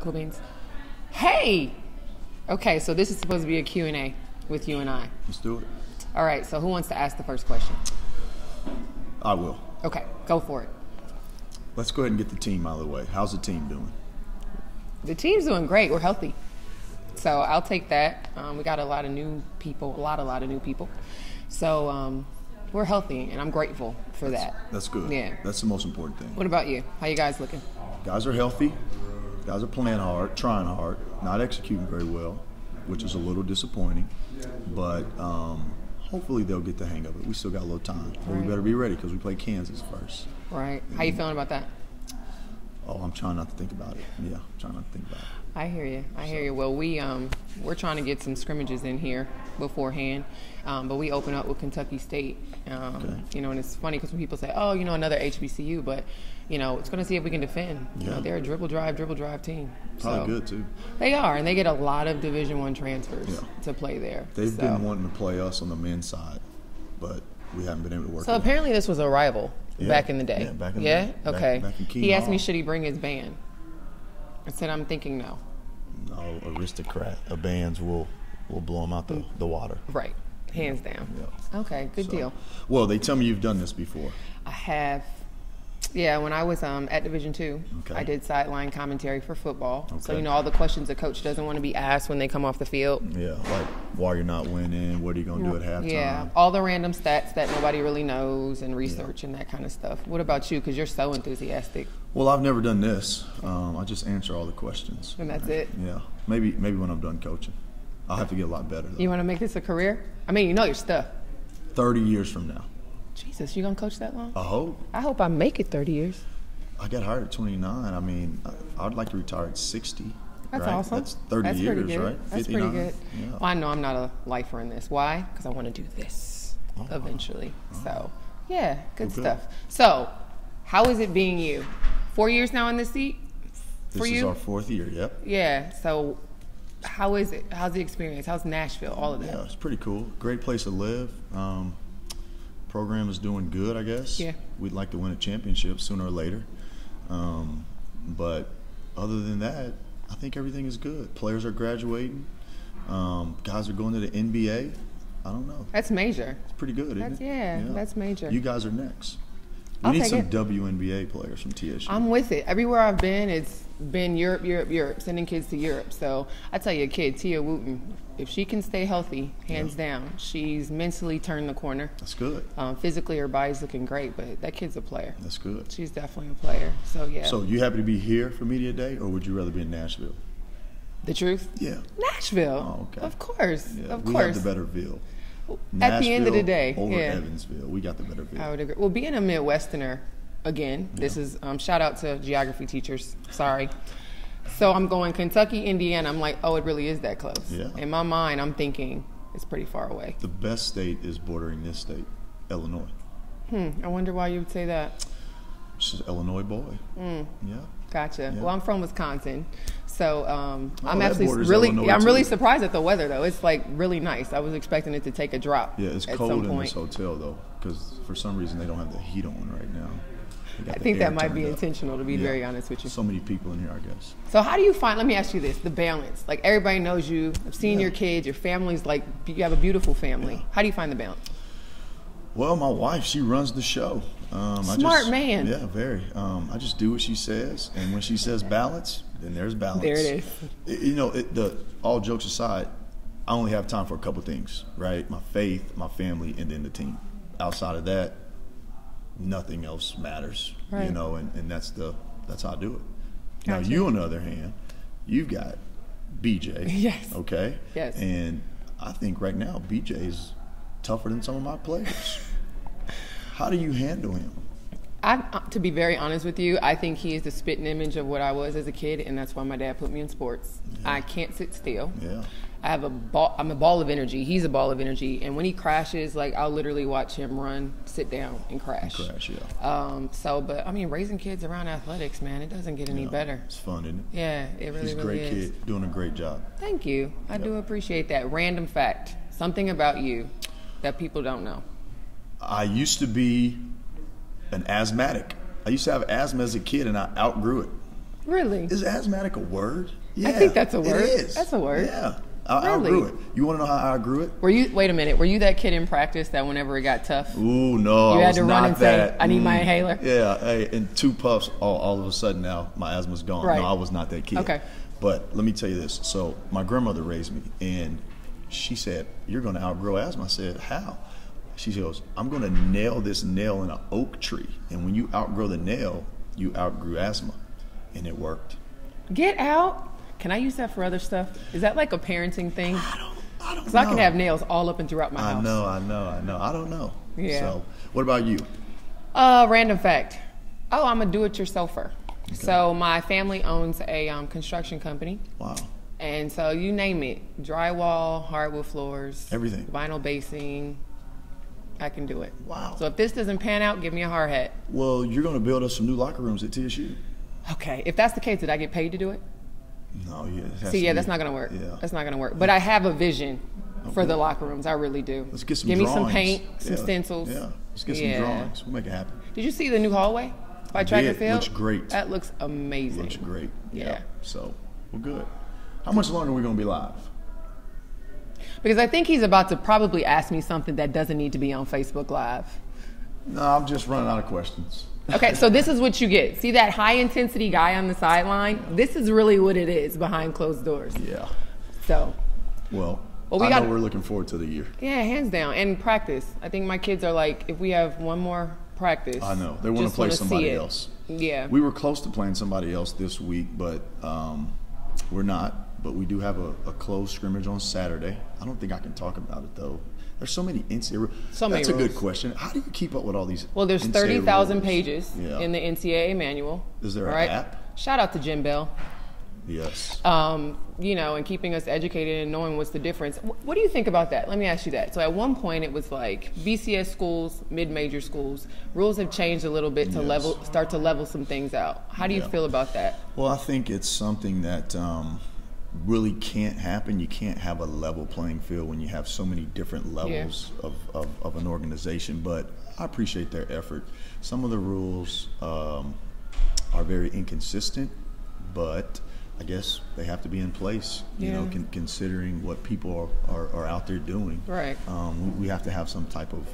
Cool beans. Hey! Okay, so this is supposed to be a Q&A with you and I. Let's do it. All right, so who wants to ask the first question? I will. Okay, go for it. Let's go ahead and get the team out of the way. How's the team doing? The team's doing great. We're healthy. So I'll take that. We got a lot of new people, a lot of new people. So we're healthy, and I'm grateful for that. That's good. Yeah. That's the most important thing. What about you? How you guys looking? Guys are healthy. Guys are playing hard, trying hard, not executing very well, which is a little disappointing. But hopefully they'll get the hang of it. We still got a little time. But we better be ready because we play Kansas first. Right. How you feeling about that? Oh, I'm trying not to think about it. Yeah, I'm trying not to think about it. I hear you. I hear you. Well, we're trying to get some scrimmages in here beforehand, but we open up with Kentucky State. Okay. You know, and it's funny because when people say, "Oh, you know, another HBCU," but you know, it's going to see if we can defend. Yeah. You know, they're a dribble drive team. Probably good too. They are, and they get a lot of Division I transfers to play there. They've been wanting to play us on the men's side, but we haven't been able to work. So apparently, this was a rival back in the day. Yeah, back in the day. Okay. Back in he asked me, should he bring his band? I said, I'm thinking no. No, aristocrat of bands will blow them out the water. Right, hands down. Yeah. Okay, good deal. Well, they tell me you've done this before. I have. Yeah, when I was at Division II, I did sideline commentary for football. Okay. So, you know, all the questions a coach doesn't want to be asked when they come off the field. Yeah, like why you're not winning, what are you going to do at halftime? Yeah, all the random stats that nobody really knows and research and that kind of stuff. What about you? Because you're so enthusiastic. Well, I've never done this. I just answer all the questions. And that's it? Yeah. Maybe when I'm done coaching. I'll have to get a lot better, though. You want to make this a career? I mean, you know your stuff. 30 years from now. Jesus, you going to coach that long? I hope. I hope I make it 30 years. I got hired at 29. I mean, I'd like to retire at 60. That's right? awesome. That's 30 years, right? That's 59. pretty good. Yeah. Well, I know I'm not a lifer in this. Why? Because I want to do this eventually. So, yeah, good stuff. So, how is it being you? 4 years now in this seat for you? This is our 4th year, yep. Yeah, so how is it? How's the experience? How's Nashville? All of that? Yeah, it's pretty cool. Great place to live. Program is doing good, I guess. Yeah. We'd like to win a championship sooner or later. But other than that, I think everything is good. Players are graduating. Guys are going to the NBA. I don't know. That's major. It's pretty good, isn't it? Yeah, that's major. You guys are next. We need some WNBA players from TSU. I'm with it. Everywhere I've been, it's been Europe, sending kids to Europe. So I tell you, a kid, Tia Wooten, if she can stay healthy, hands down, she's mentally turned the corner. That's good. Physically, her body's looking great, but that kid's a player. That's good. She's definitely a player. So, yeah. So you happy to be here for Media Day, or would you rather be in Nashville? The truth? Yeah. Nashville. Oh, okay. Of course. Yeah, of we course. have the better Ville. At the end of the day, over Evansville. We got the better Ville. I would agree. Well, being a Midwesterner, again, this is shout out to geography teachers. Sorry. So I'm going Kentucky, Indiana. I'm like, oh, it really is that close. Yeah. In my mind, I'm thinking it's pretty far away. The best state is bordering this state, Illinois. I wonder why you would say that. She's an Illinois boy. Yeah. Gotcha. Yeah. Well, I'm from Wisconsin, so I'm that actually borders really Illinois, I'm really too. surprised at the weather though. It's like really nice. I was expecting it to take a drop. Yeah, it's at cold some in point. this hotel though, because for some reason they don't have the heat on right now. I think that might be intentional, to be very honest with you. So many people in here, I guess. So how do you find, let me ask you this, the balance? Like everybody knows you, I've seen your kids, your family's like, you have a beautiful family. Yeah. How do you find the balance? Well, my wife, she runs the show. Smart man. Yeah, very. I just do what she says, and when she says balance, then there's balance. There it is. You know, all jokes aside, I only have time for a couple things, right? My faith, my family, and then the team. Outside of that, nothing else matters, right. You know, and that's how I do it. Gotcha. Now, you, on the other hand, you've got BJ. Yes. Okay? Yes. And I think right now BJ is tougher than some of my players. How do you handle him? To be very honest with you, I think he is the spitting image of what I was as a kid, and that's why my dad put me in sports. Yeah. I can't sit still. Yeah. I'm a ball of energy. He's a ball of energy. And when he crashes, like, I'll literally watch him run, sit down, and crash. But, I mean, raising kids around athletics, man, it doesn't get any better. It's fun, isn't it? Yeah, it really, He's a great kid, doing a great job. Thank you. I do appreciate that. Random fact, something about you that people don't know. I used to be an asthmatic. I used to have asthma as a kid, and I outgrew it. Really? Is asthmatic a word? Yeah, I think that's a word. It is. That's a word. Yeah. I outgrew it. You want to know how I outgrew it? Wait a minute. Were you that kid in practice that whenever it got tough? Ooh, no. You I had was to run not and that. say, I need my inhaler? Yeah. Hey, in 2 puffs, all of a sudden now, my asthma's gone. Right. No, I was not that kid. Okay. But let me tell you this. So my grandmother raised me, and she said, you're going to outgrow asthma. I said, how? She goes, I'm going to nail this nail in an oak tree. And when you outgrow the nail, you outgrew asthma. And it worked. Get out. Can I use that for other stuff? Is that like a parenting thing? I don't know. Because I can have nails all up and throughout my house. I know. I don't know. Yeah. So what about you? Random fact. Oh, I'm a do-it-yourselfer. Okay. So my family owns a construction company. Wow. And so you name it. Drywall, hardwood floors. Everything. Vinyl basing. I can do it. Wow. So if this doesn't pan out, give me a hard hat. Well, you're going to build us some new locker rooms at TSU. Okay. If that's the case, did I get paid to do it? No, yeah. That's not going to work. Yeah. That's not going to work. But I have a vision for the locker rooms. I really do. Let's get some Give drawings. me some paint, some stencils. Yeah. Let's get some drawings. We'll make it happen. Did you see the new hallway by track and field? Looks great. That looks amazing. Looks great. Yeah. So, we're good. How much longer are we going to be live? Because I think he's about to probably ask me something that doesn't need to be on Facebook Live. No, I'm just running out of questions. Okay, so this is what you get. See that high-intensity guy on the sideline? This is really what it is behind closed doors. Yeah. So. Well I know we're looking forward to the year. Yeah, hands down. And practice. I think my kids are like, if we have one more practice. I know. They want to play somebody else. Yeah. We were close to playing somebody else this week, but we're not. But we do have a closed scrimmage on Saturday. I don't think I can talk about it, though. There's so many NCAA. That's a good question. How do you keep up with all these? Well, there's 30,000 pages in the NCAA manual. Is there an app? Shout out to Jim Bell. Yes. And keeping us educated and knowing what's the difference. What do you think about that? Let me ask you that. So at one point it was like VCS schools, mid-major schools, rules have changed a little bit to start to level some things out. How do you feel about that? Well, I think it's something that really can't happen. You can't have a level playing field when you have so many different levels of an organization, but I appreciate their effort. Some of the rules are very inconsistent, but I guess they have to be in place, you know, considering what people are out there doing. Right. We have to have some type of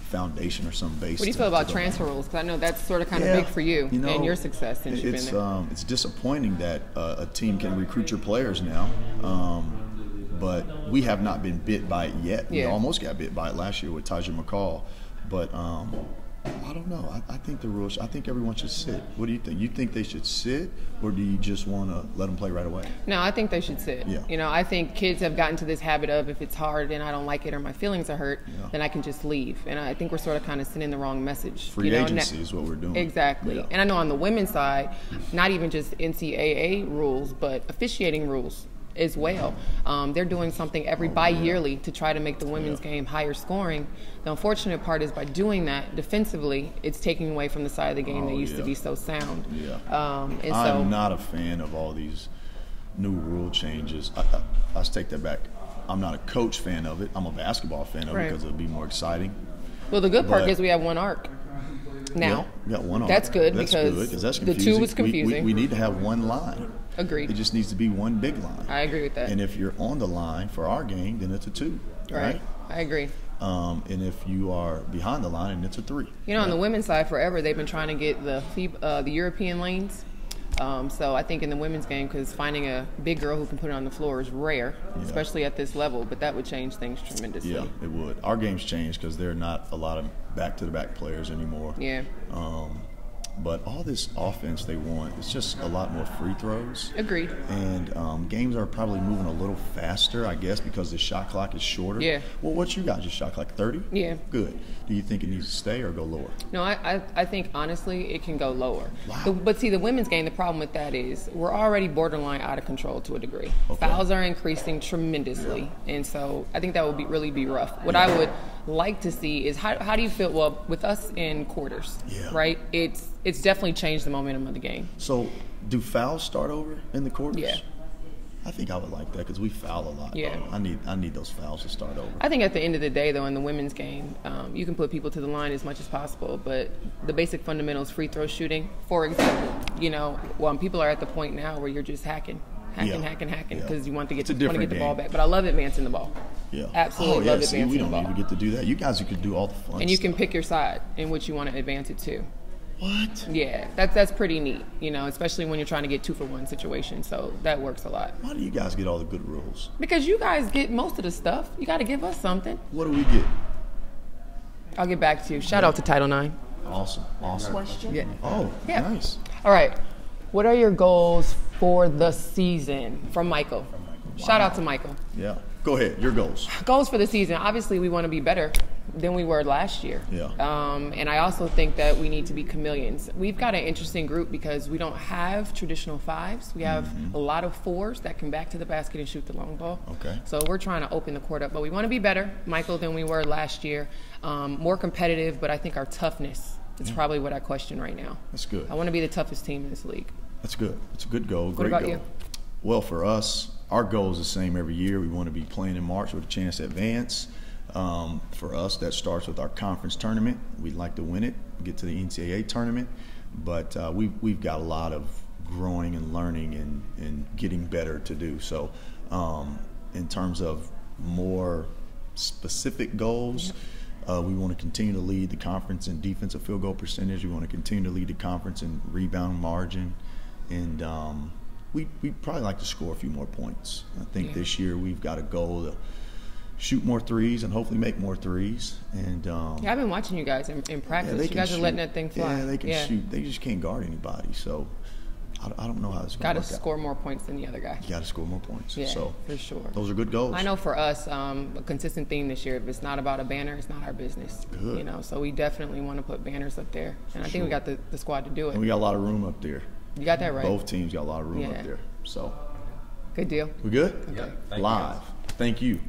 foundation or some base. What do you feel about transfer rules? Because I know that's sort of kind of big for you, and your success since you've been there. It's disappointing that a team can recruit your players now, but we have not been bit by it yet. We almost got bit by it last year with Tajah McCall, but I don't know. I think the rules. I think everyone should sit. What do you think? You think they should sit, or do you just want to let them play right away? No, I think they should sit. Yeah. You know, I think kids have gotten to this habit of if it's hard and I don't like it or my feelings are hurt, then I can just leave. And I think we're sort of kind of sending the wrong message. Free agency is what we're doing. Exactly. Yeah. And I know on the women's side, not even just NCAA rules, but officiating rules as well. They're doing something bi-yearly to try to make the women's game higher scoring. The unfortunate part is by doing that defensively, it's taking away from the side of the game that used to be so sound. I'm not a fan of all these new rule changes. I take that back. I'm not a coach fan of it. I'm a basketball fan of it because it'll be more exciting. Well, the good part is we have one arc now. We got one arc. That's good because that's the two was confusing. We need to have one line. Agreed. It just needs to be one big line. I agree with that. And if you're on the line for our game, then it's a 2. Right? I agree. And if you are behind the line, then it's a 3. You know, on the women's side, forever they've been trying to get the European lanes. So I think in the women's game, because finding a big girl who can put it on the floor is rare, especially at this level. But that would change things tremendously. Yeah, it would. Our game's changed because there are not a lot of back-to-the-back players anymore. Yeah. But all this offense they want, it's just a lot more free throws. Agreed. And games are probably moving a little faster, I guess, because the shot clock is shorter. Yeah. Well, what's your guys' shot clock, 30? Yeah. Good. Do you think it needs to stay or go lower? No, I think, honestly, it can go lower. Wow. But see, the women's game, the problem with that is we're already borderline out of control to a degree. Okay. Fouls are increasing tremendously. And so I think that would really be rough. What I would like to see is how do you feel, well, with us in quarters, right? It's definitely changed the momentum of the game. So do fouls start over in the quarters? Yeah. I think I would like that because we foul a lot. Yeah. I need those fouls to start over. I think at the end of the day, though, in the women's game, you can put people to the line as much as possible, but the basic fundamentals, free throw shooting, for example, people are at the point now where you're just hacking because you want to get the ball back. But I love advancing the ball. Yeah, absolutely love advancing the ball. We don't even get to do that. You guys could do all the fun and you stuff. can pick your side in which you want to advance it to. What? Yeah, that's pretty neat, especially when you're trying to get 2-for-1 situation. So that works a lot. Why do you guys get all the good rules? Because you guys get most of the stuff. You got to give us something. What do we get? I'll get back to you. Shout out to Title IX. Awesome. Question? Yeah. Oh, yeah. Nice. All right. What are your goals for the season? From Michael. Wow. Shout out to Michael. Yeah. Go ahead. Your goals. Goals for the season. Obviously, we want to be better than we were last year. Yeah. And I also think that we need to be chameleons. We've got an interesting group because we don't have traditional fives. We have a lot of fours that can back to the basket and shoot the long ball. Okay. So we're trying to open the court up. But we want to be better, Michael, than we were last year. More competitive, but I think our toughness is probably what I question right now. That's good. I want to be the toughest team in this league. That's good. It's a good goal. What about you? Well, for us, our goal is the same every year. We want to be playing in March with a chance to advance. For us, that starts with our conference tournament. We'd like to win it, get to the NCAA tournament. But we've got a lot of growing and learning and getting better to do. So in terms of more specific goals, we want to continue to lead the conference in defensive field goal percentage. We want to continue to lead the conference in rebound margin. And we'd probably like to score a few more points. I think this year we've got a goal to shoot more threes and hopefully make more threes. And I've been watching you guys in practice. You guys are letting that thing fly. Yeah, they can shoot. They just can't guard anybody. So I don't know how it's going to work out. Got to score more points than the other guy. You got to score more points. Yeah, so for sure. Those are good goals. I know for us, a consistent theme this year, if it's not about a banner, it's not our business. Good. So we definitely want to put banners up there. And I think we got the squad to do it. And we got a lot of room up there. You got that right. Both teams got a lot of room up there. So good deal. We good? Okay. Live. Thank you.